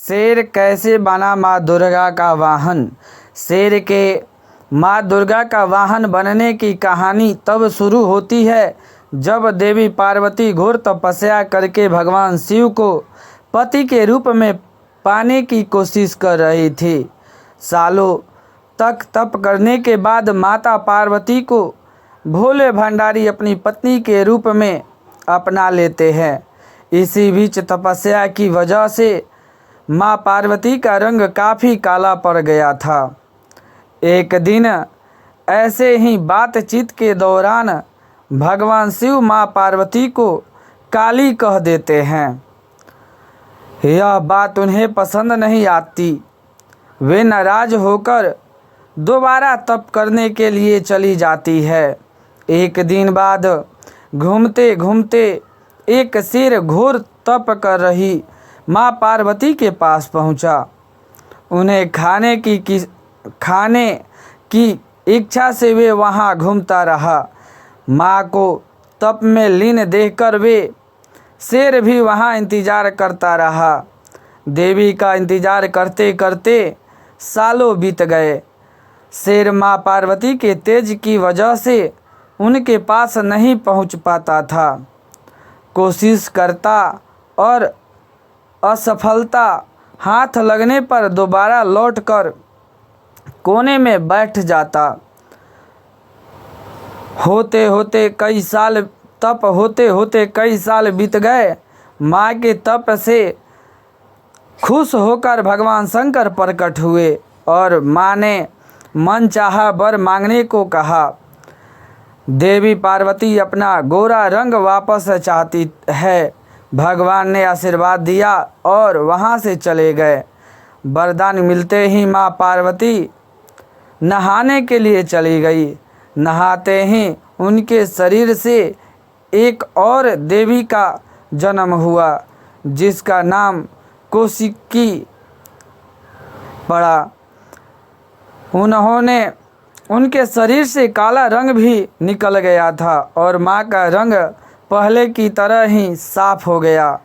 शेर कैसे बना माँ दुर्गा का वाहन। शेर के माँ दुर्गा का वाहन बनने की कहानी तब शुरू होती है जब देवी पार्वती घोर तपस्या करके भगवान शिव को पति के रूप में पाने की कोशिश कर रही थी। सालों तक तप करने के बाद माता पार्वती को भोले भंडारी अपनी पत्नी के रूप में अपना लेते हैं। इसी बीच तपस्या की वजह से माँ पार्वती का रंग काफ़ी काला पड़ गया था। एक दिन ऐसे ही बातचीत के दौरान भगवान शिव माँ पार्वती को काली कह देते हैं। यह बात उन्हें पसंद नहीं आती। वे नाराज होकर दोबारा तप करने के लिए चली जाती है। एक दिन बाद घूमते घूमते एक शेर घोर तप कर रही माँ पार्वती के पास पहुँचा। उन्हें खाने की इच्छा से वे वहाँ घूमता रहा। माँ को तप में लीन देखकर वे शेर भी वहाँ इंतज़ार करता रहा। देवी का इंतज़ार करते करते सालों बीत गए। शेर माँ पार्वती के तेज की वजह से उनके पास नहीं पहुँच पाता था। कोशिश करता और असफलता हाथ लगने पर दोबारा लौटकर कोने में बैठ जाता। होते होते कई साल बीत गए। माँ के तप से खुश होकर भगवान शंकर प्रकट हुए और माँ ने मनचाहा वर मांगने को कहा। देवी पार्वती अपना गोरा रंग वापस चाहती है। भगवान ने आशीर्वाद दिया और वहाँ से चले गए। वरदान मिलते ही माँ पार्वती नहाने के लिए चली गई। नहाते ही उनके शरीर से एक और देवी का जन्म हुआ जिसका नाम कौशिकी पड़ा। उनके शरीर से काला रंग भी निकल गया था और माँ का रंग पहले की तरह ही साफ हो गया।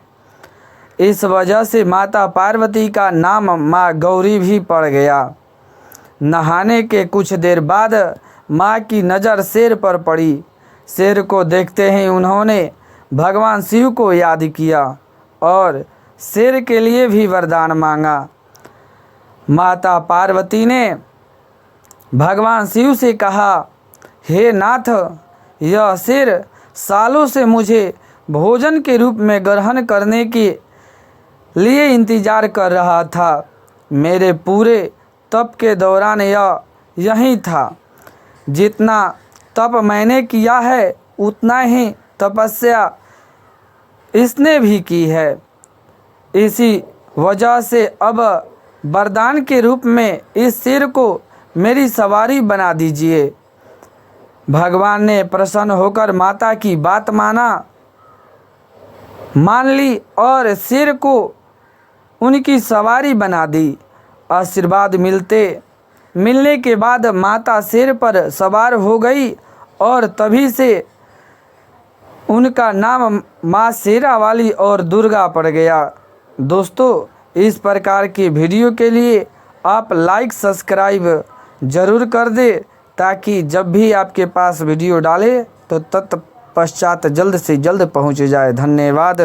इस वजह से माता पार्वती का नाम माँ गौरी भी पड़ गया। नहाने के कुछ देर बाद माँ की नज़र शेर पर पड़ी। शेर को देखते ही उन्होंने भगवान शिव को याद किया और शेर के लिए भी वरदान मांगा। माता पार्वती ने भगवान शिव से कहा, हे नाथ, यह शेर सालों से मुझे भोजन के रूप में ग्रहण करने के लिए इंतज़ार कर रहा था। मेरे पूरे तप के दौरान यह यहीं था। जितना तप मैंने किया है उतना ही तपस्या इसने भी की है। इसी वजह से अब वरदान के रूप में इस शेर को मेरी सवारी बना दीजिए। भगवान ने प्रसन्न होकर माता की बात मान ली और शेर को उनकी सवारी बना दी। आशीर्वाद मिलने के बाद माता शेर पर सवार हो गई और तभी से उनका नाम माँ शेरावाली और दुर्गा पड़ गया। दोस्तों, इस प्रकार की वीडियो के लिए आप लाइक सब्सक्राइब ज़रूर कर दें ताकि जब भी आपके पास वीडियो डालें तो तत्पश्चात जल्द से जल्द पहुंच जाए। धन्यवाद।